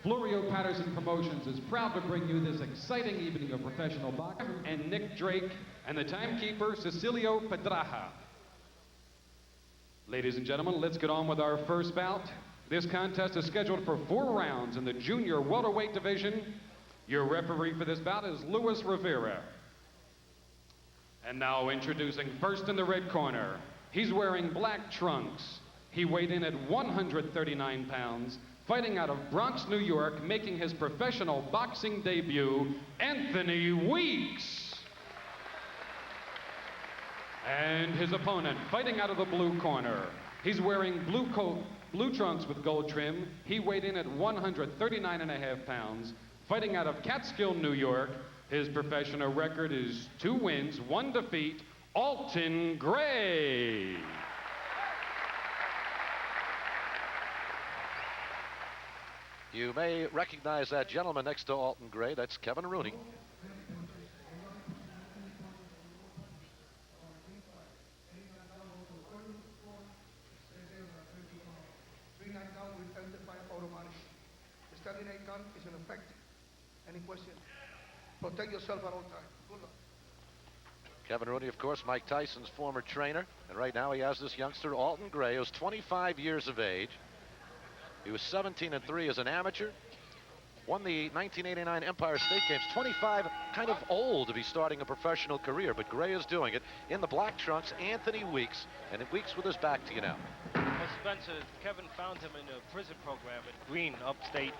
Florio Patterson Promotions is proud to bring you this exciting evening of professional boxing. And Nick Drake and the timekeeper, Cecilio Pedraja. Ladies and gentlemen, let's get on with our first bout. This contest is scheduled for 4 rounds in the junior welterweight division. Your referee for this bout is Luis Rivera. And now introducing first in the red corner. He's wearing black trunks. He weighed in at 139 pounds, fighting out of Bronx, New York, making his professional boxing debut, Anthony Weeks. And his opponent, fighting out of the blue corner. He's wearing blue coat, blue trunks with gold trim. He weighed in at 139.5 pounds, fighting out of Catskill, New York. His professional record is 2 wins, 1 defeat, Alton Gray. You may recognize that gentleman next to Alton Gray. That's Kevin Rooney. The standing 8 gun is in effect. Any question? Protect yourself at all times. Good luck. Kevin Rooney, of course, Mike Tyson's former trainer. And right now he has this youngster, Alton Gray, who's 25 years of age. He was 17-3 as an amateur. Won the 1989 Empire State Games. 25, kind of old to be starting a professional career, but Gray is doing it. In the black trunks, Anthony Weeks. And Weeks with his back to you now. Well, Spencer, Kevin found him in a prison program in Greene, upstate.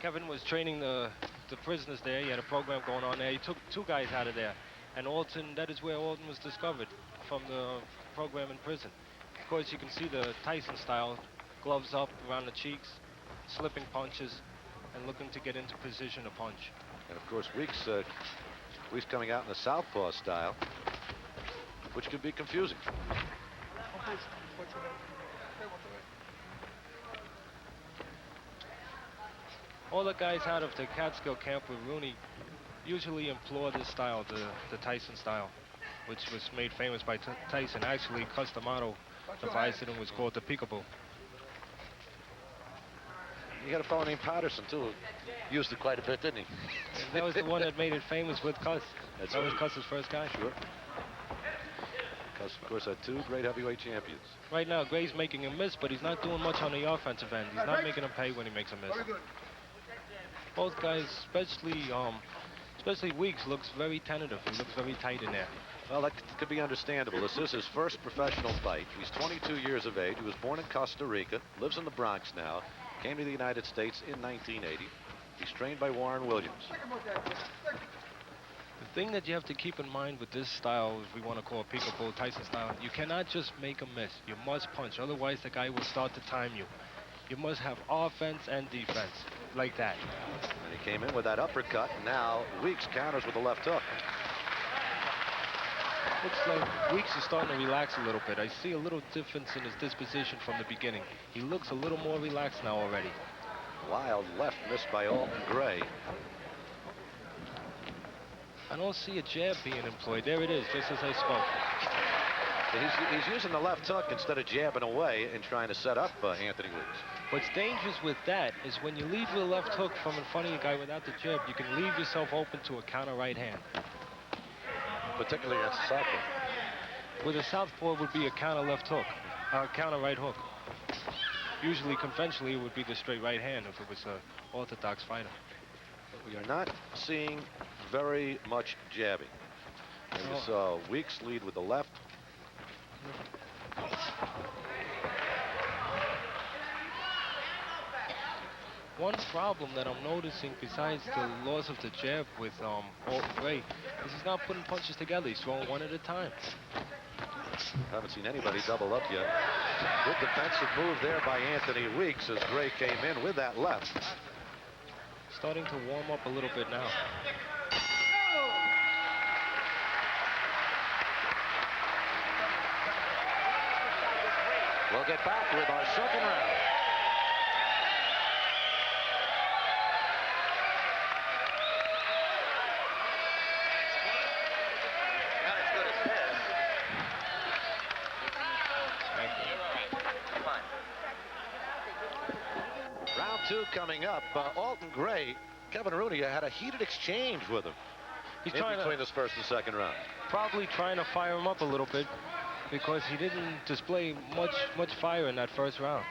Kevin was training the prisoners there. He had a program going on there. He took 2 guys out of there. And Alton, that is where Alton was discovered, from the program in prison. Of course, you can see the Tyson style, gloves up around the cheeks, slipping punches, and looking to get into position to punch. And of course, Weeks coming out in the southpaw style, which can be confusing. All the guys out of the Catskill camp with Rooney usually employ this style, the Tyson style, which was made famous by Tyson. Actually, Customato devised it and was called the peekaboo. You got a fellow named Patterson, too, who used it quite a bit, didn't he? And that was the one that made it famous with Cuss. That was Cuss's first guy. Sure. Cuss, of course, had 2 great heavyweight champions. Right now, Gray's making a miss, but he's not doing much on the offensive end. He's not making him pay when he makes a miss. Both guys, especially Weeks, looks very tentative. He looks very tight in there. Well, that could be understandable. This is his first professional fight. He's 22 years of age. He was born in Costa Rica, lives in the Bronx now, came to the United States in 1980. He's trained by Warren Williams. The thing that you have to keep in mind with this style, if we want to call it peekaboo Tyson style, you cannot just make a miss. You must punch, otherwise the guy will start to time you. You must have offense and defense, like that. And he came in with that uppercut, and now Weeks counters with a left hook. Looks like Weeks is starting to relax a little bit. I see a little difference in his disposition from the beginning. He looks a little more relaxed now already. Wild left miss by Alton Gray. I don't see a jab being employed. There it is, just as I spoke. He's using the left hook instead of jabbing away and trying to set up Anthony Weeks. What's dangerous with that is when you leave your left hook from in front of your guy without the jab, you can leave yourself open to a counter right hand. Particularly against the southpaw. With a southpaw, it would be a counter left hook, a counter right hook. Usually, conventionally, it would be the straight right hand if it was an orthodox fighter. We are not seeing very much jabbing. And you saw Weeks lead with the left. One problem that I'm noticing, besides the loss of the jab with Alton Gray, is he's not putting punches together. He's throwing one at a time. Haven't seen anybody double up yet. Good defensive move there by Anthony Weeks as Gray came in with that left. Starting to warm up a little bit now. We'll get back with our second round. Round 2 coming up. Alton Gray, Kevin Rooney had a heated exchange with him. He's in trying between this first and second round. probably trying to fire him up a little bit because he didn't display much fire in that first round.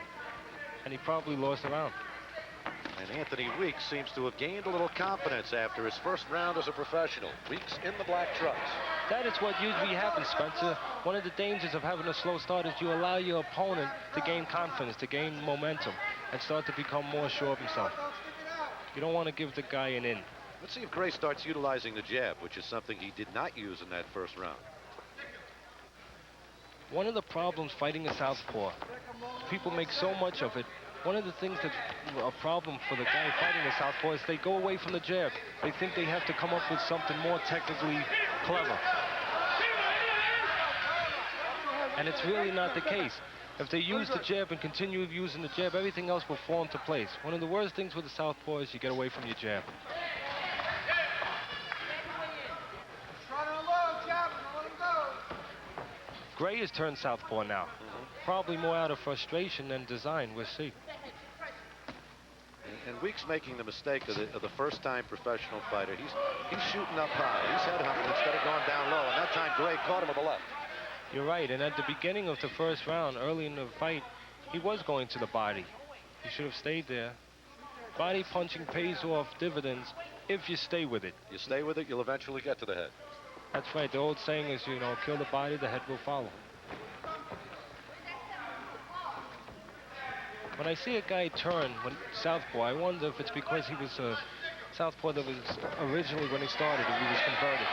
And he probably lost the round. And Anthony Weeks seems to have gained a little confidence after his first round as a professional. Weeks in the black trunks. That is what usually happens, Spencer. One of the dangers of having a slow start is you allow your opponent to gain confidence, to gain momentum, and start to become more sure of himself. You don't want to give the guy an in. Let's see if Gray starts utilizing the jab, which is something he did not use in that first round. One of the problems fighting a southpaw, people make so much of it. One of the things that's a problem for the guy fighting a southpaw is they go away from the jab. They think they have to come up with something more technically clever. And it's really not the case. If they use the jab and continue using the jab, everything else will fall into place. One of the worst things with the southpaw is you get away from your jab. Gray has turned southpaw now. Probably more out of frustration than design. We'll see. And Weeks making the mistake of the first-time professional fighter. He's shooting up high. He's headhunting instead of going down low. And that time Gray caught him with the left. You're right. And at the beginning of the first round, early in the fight, he was going to the body. He should have stayed there. Body punching pays off dividends if you stay with it. You stay with it, you'll eventually get to the head. That's right. The old saying is, you know, kill the body, the head will follow. When I see a guy turn when southpaw, I wonder if it's because he was a southpaw that was originally when he started, if he was converted.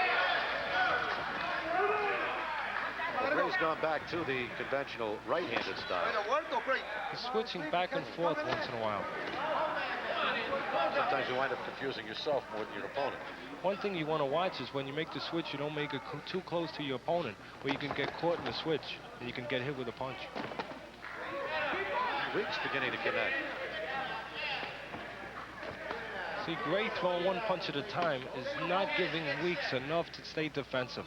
Gray's gone back to the conventional right-handed style. He's switching back and forth once in a while. Sometimes you wind up confusing yourself more than your opponent. One thing you want to watch is when you make the switch, you don't make it too close to your opponent, where you can get caught in the switch and you can get hit with a punch. Weeks beginning to connect. See, Gray throwing one punch at a time is not giving Weeks enough to stay defensive.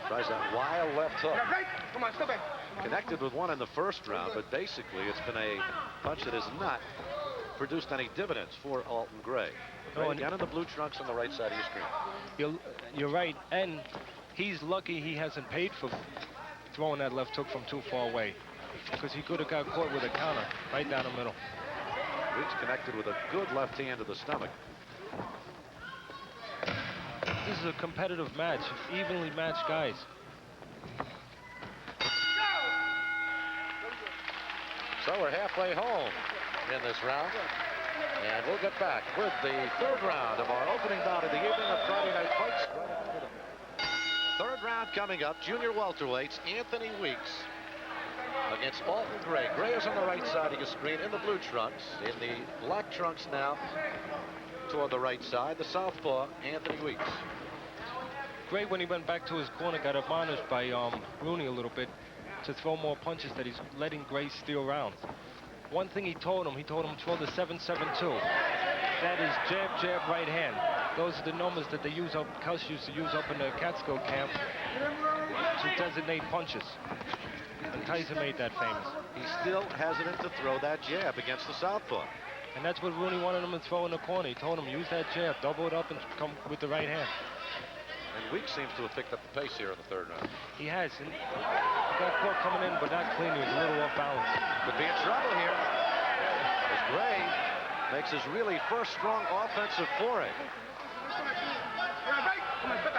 Tries that wild left hook. Come on, step back. Connected with one in the first round, but basically it's been a punch that has not produced any dividends for Alton Gray. Gray again in the blue trunks on the right side of your screen. You're right, and he's lucky he hasn't paid for throwing that left hook from too far away, because he could have got caught with a counter right down the middle. Weeks connected with a good left hand to the stomach. This is a competitive match, evenly matched guys. So we're halfway home in this round. And we'll get back with the third round of our opening bout of the evening of Friday Night Fights. Third round coming up, junior welterweights, Anthony Weeks against Alton Gray. Gray is on the right side of your screen in the blue trunks. In the black trunks now toward the right side, the southpaw, Anthony Weeks. Gray, when he went back to his corner, got admonished by Rooney a little bit to throw more punches, that he's letting Gray steal rounds. One thing he told him throw the 7-7-2. That is jab, jab, right hand. Those are the numbers that they use up, Kush used to use up in the Catskill camp to designate punches. And Tyson made that famous. He's still hesitant to throw that jab against the southpaw. And that's what Rooney wanted him to throw in the corner. He told him, use that jab, double it up and come with the right hand. And Weeks seems to have picked up the pace here in the third round. He has. And he got caught coming in, but not clean. He was a little off balance. Could be in trouble here as Gray makes his really first strong offensive foray.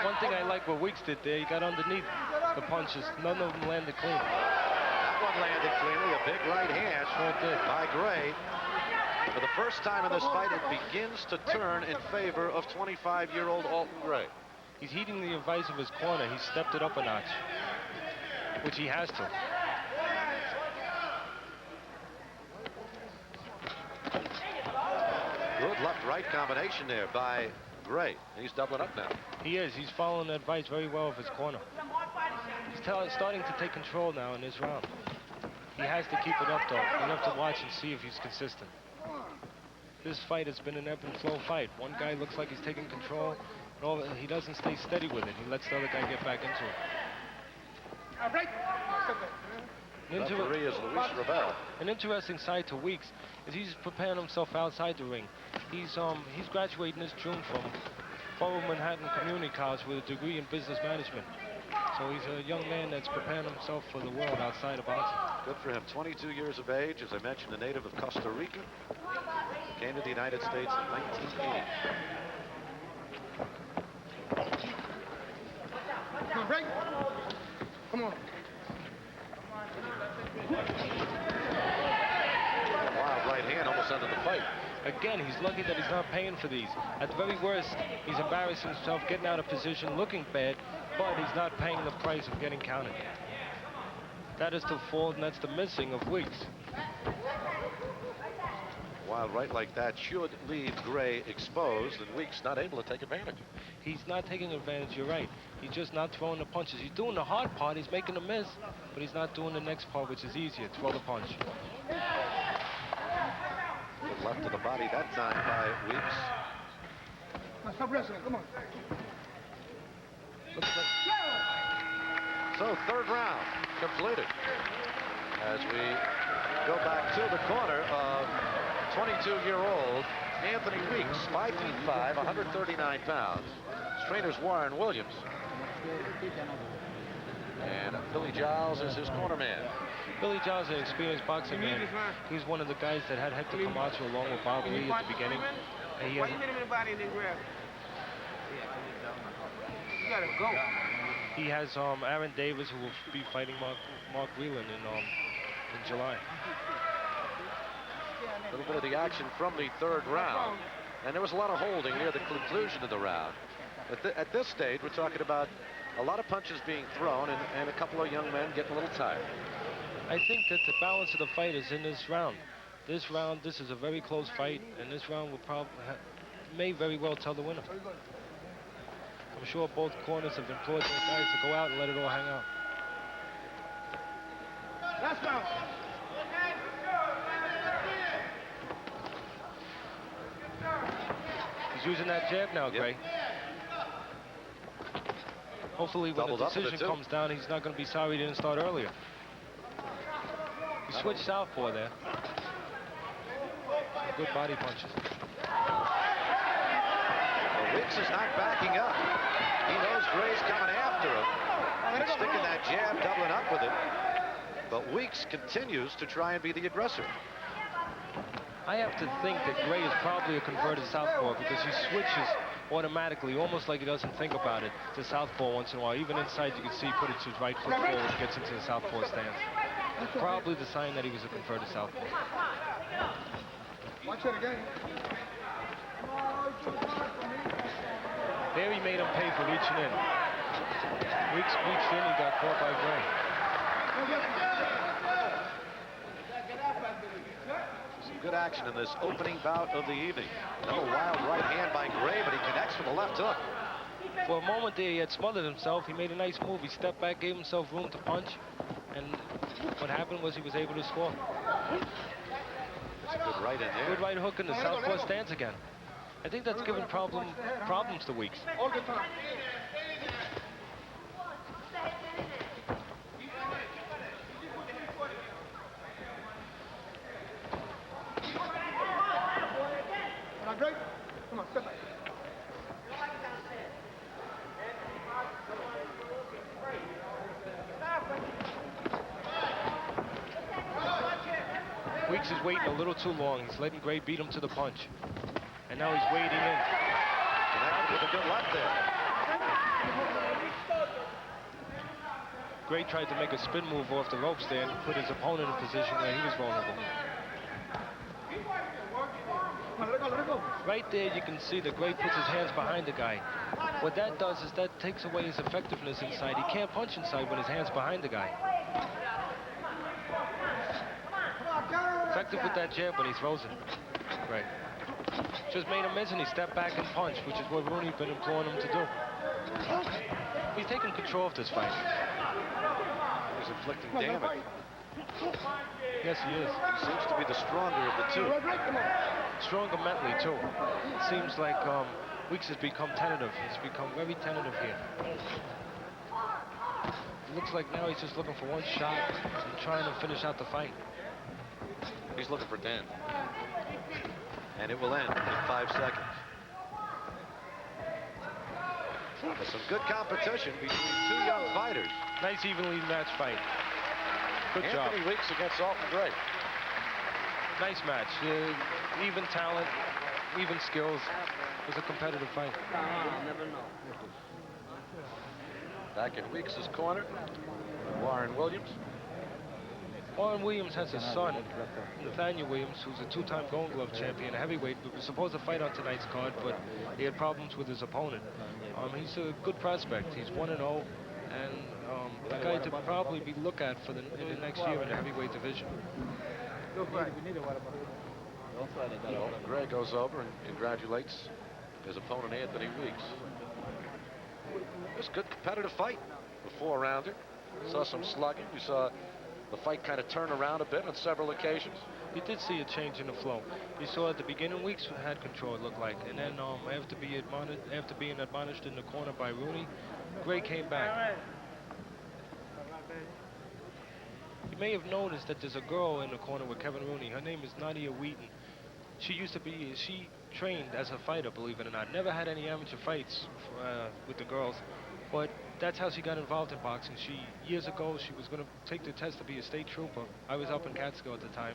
One thing I like what Weeks did there, he got underneath the punches. None of them landed clean. That one landed cleanly, a big right hand by Gray. For the first time in this fight, it begins to turn in favor of 25-year-old Alton Gray. He's heeding the advice of his corner. He stepped it up a notch, which he has to. Good left-right combination there by Gray. He's doubling up now. He is. He's following the advice very well of his corner. He's starting to take control now in this round. He has to keep it up, though. You have to watch and see if he's consistent. This fight has been an ebb and flow fight. One guy looks like he's taking control. He doesn't stay steady with it. He lets the other guy get back into it. Referee is Luis Rivera. An interesting side to Weeks is he's preparing himself outside the ring. He's graduating this June from Borough Manhattan Community College with a degree in business management. So he's a young man that's preparing himself for the world outside of boxing. Good for him. 22 years of age, as I mentioned, a native of Costa Rica. Came to the United States in 1980. Come on, break. Come on. Wild right hand almost ended the fight. Again, he's lucky that he's not paying for these. At the very worst, he's embarrassing himself, getting out of position, looking bad, but he's not paying the price of getting counted. That is the fault, and that's the missing of Weeks. Wild right like that should leave Gray exposed, and Weeks not able to take advantage. He's not taking advantage, you're right. He's just not throwing the punches. He's doing the hard part, he's making a miss, but he's not doing the next part, which is easier, throw the punch. Good left to the body that time by Weeks. Now stop wrestling. Come on. So third round completed. As we go back to the corner of 22-year-old Anthony Weeks, 5 feet 5, 139 pounds. His trainer's Warren Williams. And Billy Giles is his corner man. Billy Giles is an experienced boxing man. He's one of the guys that had Hector Camacho along with Bob Lee at the beginning. And he has, he has Aaron Davis, who will be fighting Mark Whelan in July. A little bit of the action from the third round. And there was a lot of holding near the conclusion of the round. At this stage, we're talking about a lot of punches being thrown and a couple of young men getting a little tired. I think that the balance of the fight is in this round. This is a very close fight, and this round will may very well tell the winner. I'm sure both corners have implored those guys to go out and let it all hang out. Last round. He's using that jab now, Gray. Hopefully when Doubled the up with it, decision too. comes down, he's not going to be sorry he didn't start earlier. He switched southpaw there. Good body punches. Well, Weeks is not backing up. He knows Gray's coming after him. He's sticking that jab, doubling up with it. But Weeks continues to try and be the aggressor. I have to think that Gray is probably a converted southpaw because he switches automatically, almost like he doesn't think about it, to southpaw once in a while. Even inside, you can see he put his right foot forward, gets into the southpaw stance. Probably the sign that he was a converted southpaw. Watch it again. There he made him pay for reaching in. Weeks reached in, he got caught by Gray. Some good action in this opening bout of the evening. Another wild right hand by Gray, but he connects with the left hook. For a moment there, he had smothered himself. He made a nice move. He stepped back, gave himself room to punch, and what happened was he was able to score. That's a good right in there. Good right hook in the southpaw stance again. I think that's given problems to Weeks. All the time. Now, Greg, come on, step back. Weeks is waiting a little too long. He's letting Gray beat him to the punch. And now he's wading in. Connected with a good left there. Gray tried to make a spin move off the ropes there and put his opponent in a position where he was vulnerable. Let it go. Right there you can see that Gray puts his hands behind the guy. What that does is that takes away his effectiveness inside. He can't punch inside when his hand's behind the guy. Effective with that jab when he throws it. Right. Just made him miss and he stepped back and punched, which is what Rooney's been imploring him to do. He's taking control of this fight. He's inflicting damage. Yes, he is. He seems to be the stronger of the two. Stronger mentally, too. It seems like Weeks has become tentative. He's become very tentative here. It looks like now he's just looking for one shot and trying to finish out the fight. He's looking for 10. And it will end in 5 seconds. There's some good competition between two young fighters. Nice evenly matched fight. Good job. Anthony Weeks against Alton Gray. Nice match. Even talent, even skills. It was a competitive fight. Back in Weeks' corner, Warren Williams. Warren Williams has a son, Nathaniel Williams, who's a two-time Golden Glove champion, a heavyweight, who was supposed to fight on tonight's card, but he had problems with his opponent. He's a good prospect. He's 1-0, and a guy to probably be looked at for in the next year in the heavyweight division. Gray goes over and congratulates his opponent, Anthony Weeks. It was a good competitive fight. The 4-rounder. Saw some slugging. We saw the fight kind of turn around a bit on several occasions. You did see a change in the flow. You saw at the beginning, Weeks had control, it looked like, and then after being admonished in the corner by Rooney, Gray came back. You may have noticed that there's a girl in the corner with Kevin Rooney. Her name is Nadia Wheaton. She trained as a fighter, believe it or not. Never had any amateur fights with the girls, but that's how she got involved in boxing. Years ago, she was going to take the test to be a state trooper. I was up in Catskill at the time,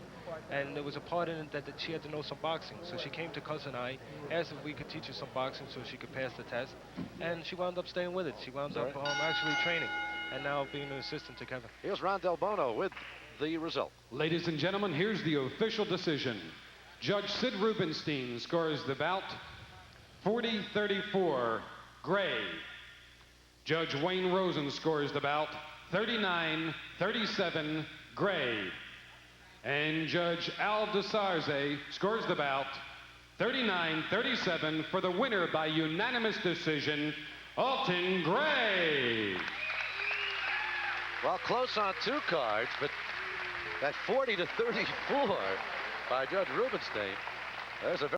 and there was a part in it that she had to know some boxing. So she came to Cousin and I, asked if we could teach her some boxing so she could pass the test, and she wound up staying with it. She wound up actually training, and now being an assistant to Kevin. Here's Ron Del Bono with the result. Ladies and gentlemen, here's the official decision. Judge Sid Rubenstein scores the bout 40-34, Gray. Judge Wayne Rosen scores the bout 39-37, Gray. And Judge Al DeSarze scores the bout 39-37 for the winner by unanimous decision, Alton Gray. Well, close on 2 cards, but that 40-34 by Judge Rubenstein, there's a